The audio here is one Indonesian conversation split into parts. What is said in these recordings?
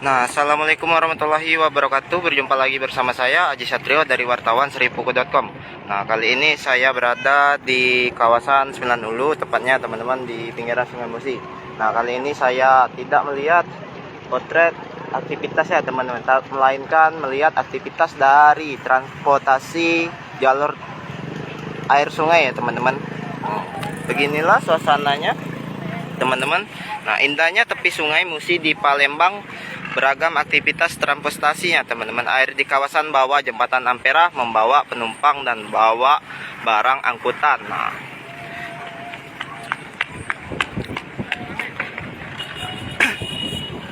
Nah, assalamualaikum warahmatullahi wabarakatuh. Berjumpa lagi bersama saya Aji Satrio dari wartawan seripuku.com. Nah, kali ini saya berada di kawasan Sembilan Hulu, tepatnya teman-teman di pinggiran Sungai Musi. Nah, kali ini saya tidak melihat potret aktivitas ya teman-teman, melainkan melihat aktivitas dari transportasi jalur air sungai ya teman-teman. Beginilah suasananya teman-teman. Nah, indahnya tepi sungai Musi di Palembang, beragam aktivitas transportasinya teman-teman. Air di kawasan bawah jembatan Ampera membawa penumpang dan bawa barang angkutan.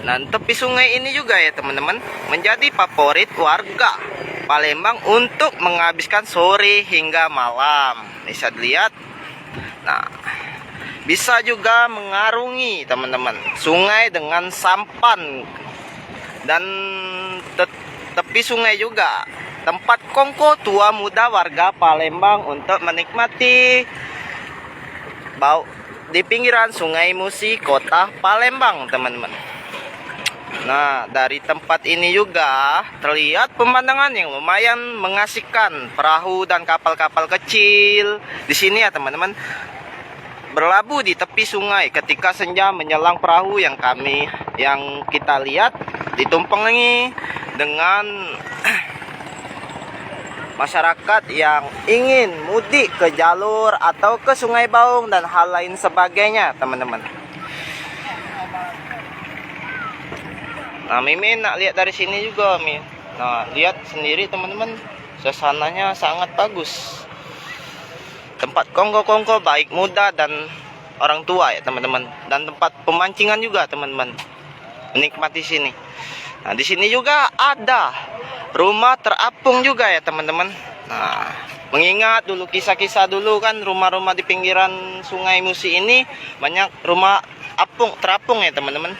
Nah, tepi sungai ini juga ya teman-teman menjadi favorit warga Palembang untuk menghabiskan sore hingga malam. Bisa dilihat. Nah, bisa juga mengarungi teman-teman sungai dengan sampan. Dan tepi sungai juga tempat kongko tua muda warga Palembang untuk menikmati bau di pinggiran Sungai Musi, kota Palembang teman-teman. Nah, dari tempat ini juga terlihat pemandangan yang lumayan mengasihkan, perahu dan kapal-kapal kecil di sini ya teman-teman, berlabuh di tepi sungai ketika senja menyelang perahu yang kita lihat ditumpangi dengan masyarakat yang ingin mudik ke jalur atau ke Sungai Baung dan hal lain sebagainya teman-teman. Nah, Mimin nak lihat dari sini juga Mi. Nah, lihat sendiri teman-teman, suasananya sangat bagus. Tempat kongko-kongko baik muda dan orang tua ya teman-teman, dan tempat pemancingan juga teman-teman. Menikmati sini. Nah, di sini juga ada rumah terapung juga ya teman-teman. Nah, mengingat dulu kisah-kisah dulu kan, rumah-rumah di pinggiran Sungai Musi ini banyak rumah terapung ya teman-teman.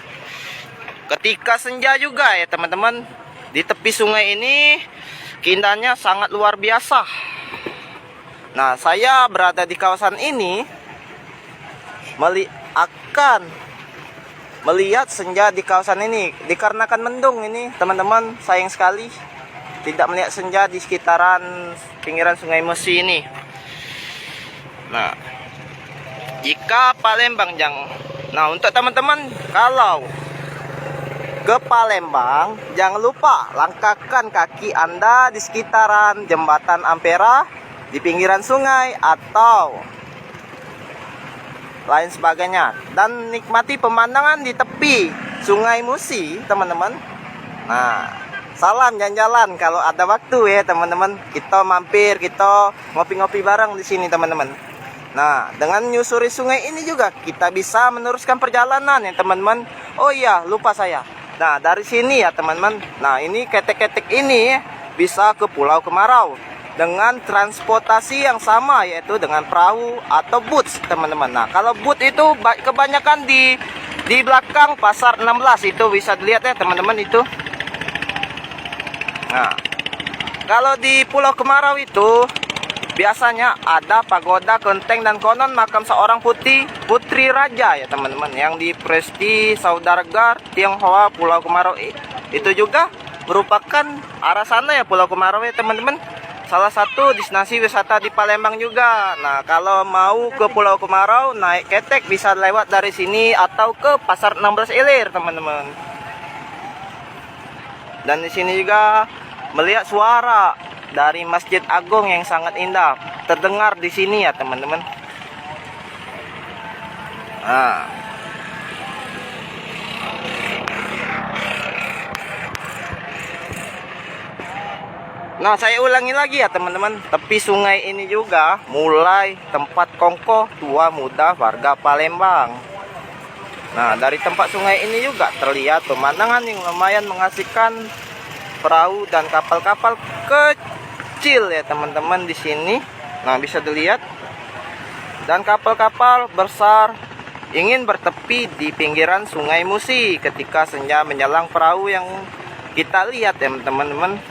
Ketika senja juga ya teman-teman, di tepi sungai ini keindahannya sangat luar biasa. Nah, saya berada di kawasan ini akan melihat senja di kawasan ini. Dikarenakan mendung ini teman-teman, sayang sekali tidak melihat senja di sekitaran pinggiran Sungai Musi ini. Nah, jika Palembang untuk teman-teman kalau ke Palembang, jangan lupa langkahkan kaki Anda di sekitaran jembatan Ampera, di pinggiran sungai atau lain sebagainya, dan nikmati pemandangan di tepi Sungai Musi teman-teman. Nah, salam jalan-jalan kalau ada waktu ya teman-teman, kita mampir, kita ngopi-ngopi bareng di sini teman-teman. Nah, dengan menyusuri sungai ini juga kita bisa meneruskan perjalanan ya teman-teman. Oh iya, lupa saya. Nah, dari sini ya teman-teman, nah ini ketek-ketek ini bisa ke Pulau Kemarau dengan transportasi yang sama, yaitu dengan perahu atau boot teman-teman. Nah, kalau boot itu kebanyakan di belakang pasar 16 itu bisa dilihat ya teman-teman itu. Nah, kalau di Pulau Kemarau itu biasanya ada pagoda Kelenteng dan konon makam seorang putri raja ya teman-teman, yang di Presti Saudargar Tionghoa Pulau Kemarau. Itu juga merupakan arah sana ya Pulau Kemarau ya teman-teman, salah satu destinasi wisata di Palembang juga. Nah, kalau mau ke Pulau Kemarau naik ketek bisa lewat dari sini atau ke pasar 16 Ilir teman-teman. Dan di sini juga melihat suara dari Masjid Agung yang sangat indah terdengar di sini ya teman-teman. Nah, saya ulangi lagi ya teman-teman, tepi sungai ini juga mulai tempat kongko tua muda warga Palembang. Nah, dari tempat sungai ini juga terlihat pemandangan yang lumayan mengasihkan, perahu dan kapal-kapal kecil ya teman-teman di sini. Nah, bisa dilihat, dan kapal-kapal besar ingin bertepi di pinggiran Sungai Musi ketika senja menyelang perahu yang kita lihat ya teman-teman.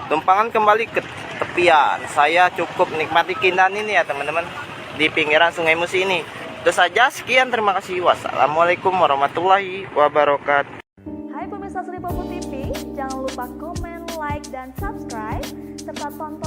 Tumpangan kembali ke tepian. Saya cukup menikmati keindahan ini ya teman-teman di pinggiran Sungai Musi ini. Itu saja, sekian, terima kasih. Wassalamualaikum warahmatullahi wabarakatuh. Hai pemirsa Seribu subscribe, serta tonton